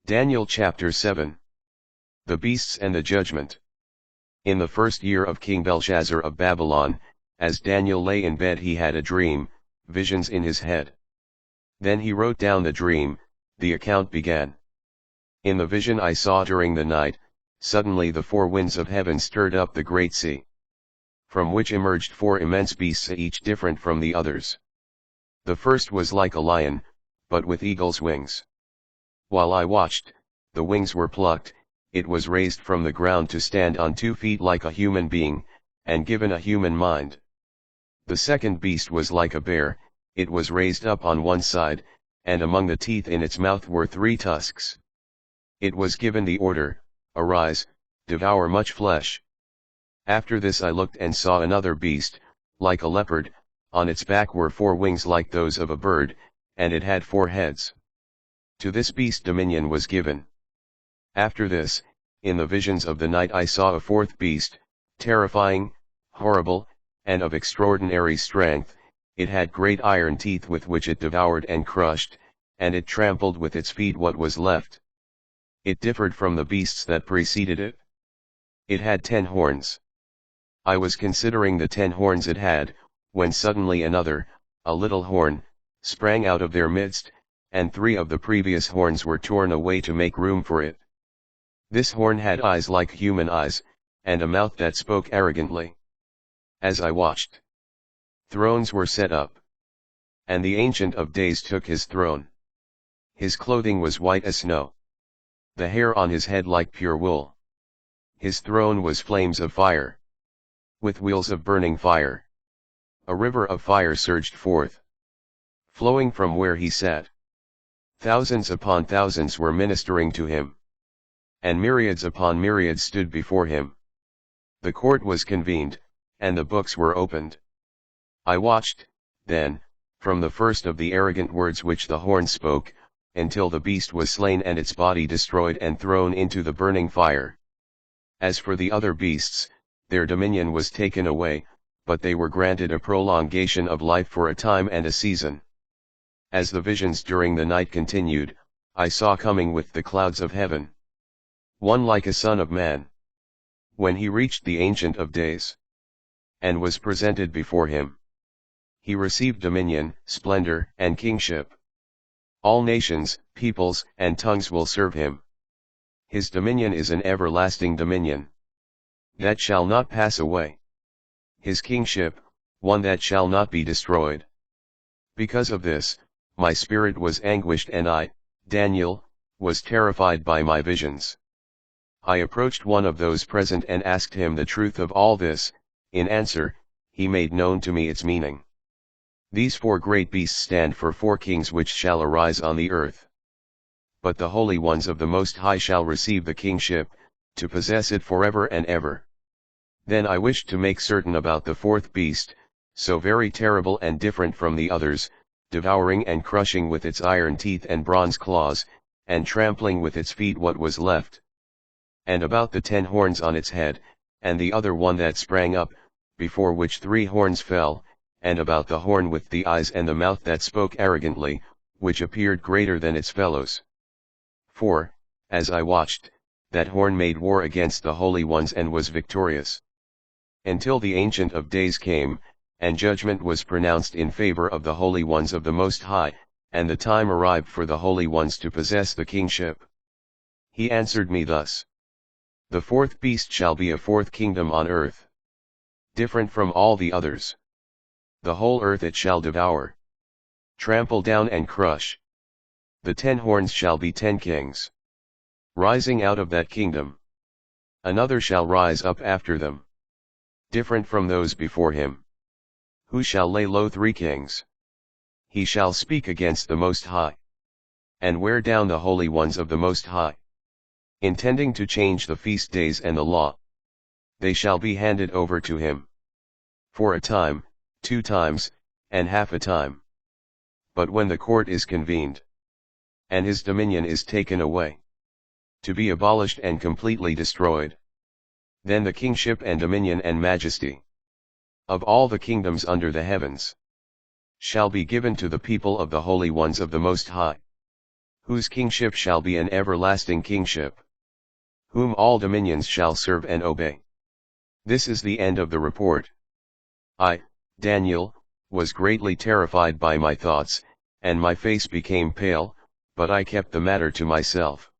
Daniel chapter 7. The Beasts and the Judgment. In the first year of King Belshazzar of Babylon, as Daniel lay in bed he had a dream, visions in his head. Then he wrote down the dream. The account began. In the vision I saw during the night, suddenly the four winds of heaven stirred up the great sea, from which emerged four immense beasts each different from the others. The first was like a lion, but with eagle's wings. While I watched, the wings were plucked, it was raised from the ground to stand on 2 feet like a human being, and given a human mind. The second beast was like a bear, it was raised up on one side, and among the teeth in its mouth were 3 tusks. It was given the order, "Arise, devour much flesh." After this I looked and saw another beast, like a leopard, on its back were 4 wings like those of a bird, and it had 4 heads. To this beast dominion was given. After this, in the visions of the night I saw a 4th beast, terrifying, horrible, and of extraordinary strength. It had great iron teeth with which it devoured and crushed, and it trampled with its feet what was left. It differed from the beasts that preceded it. It had 10 horns. I was considering the 10 horns it had, when suddenly another, a little horn, sprang out of their midst, and 3 of the previous horns were torn away to make room for it. This horn had eyes like human eyes, and a mouth that spoke arrogantly. As I watched, thrones were set up, and the Ancient of Days took his throne. His clothing was white as snow, the hair on his head like pure wool. His throne was flames of fire, with wheels of burning fire. A river of fire surged forth, flowing from where he sat. Thousands upon thousands were ministering to him, and myriads upon myriads stood before him. The court was convened, and the books were opened. I watched, then, from the first of the arrogant words which the horn spoke, until the beast was slain and its body destroyed and thrown into the burning fire. As for the other beasts, their dominion was taken away, but they were granted a prolongation of life for a time and a season. As the visions during the night continued, I saw coming with the clouds of heaven one like a son of man. When he reached the Ancient of Days, and was presented before him, he received dominion, splendor, and kingship. All nations, peoples, and tongues will serve him. His dominion is an everlasting dominion, that shall not pass away. His kingship, one that shall not be destroyed. Because of this, my spirit was anguished and I, Daniel, was terrified by my visions. I approached one of those present and asked him the truth of all this. In answer, he made known to me its meaning. These 4 great beasts stand for 4 kings which shall arise on the earth. But the holy ones of the Most High shall receive the kingship, to possess it forever and ever. Then I wished to make certain about the 4th beast, so very terrible and different from the others, devouring and crushing with its iron teeth and bronze claws, and trampling with its feet what was left. And about the 10 horns on its head, and the other one that sprang up, before which 3 horns fell, and about the horn with the eyes and the mouth that spoke arrogantly, which appeared greater than its fellows. For, as I watched, that horn made war against the holy ones and was victorious. Until the Ancient of Days came, and judgment was pronounced in favor of the holy ones of the Most High, and the time arrived for the holy ones to possess the kingship. He answered me thus: The 4th beast shall be a 4th kingdom on earth, different from all the others. The whole earth it shall devour, trample down and crush. The 10 horns shall be 10 kings, rising out of that kingdom. Another shall rise up after them, different from those before him, who shall lay low 3 kings. He shall speak against the Most High, and wear down the holy ones of the Most High, intending to change the feast days and the law. They shall be handed over to him, for a time, 2 times, and half a time. But when the court is convened, and his dominion is taken away, to be abolished and completely destroyed, then the kingship and dominion and majesty of all the kingdoms under the heavens shall be given to the people of the holy ones of the Most High, whose kingship shall be an everlasting kingship, whom all dominions shall serve and obey. This is the end of the report. I, Daniel, was greatly terrified by my thoughts, and my face became pale, but I kept the matter to myself.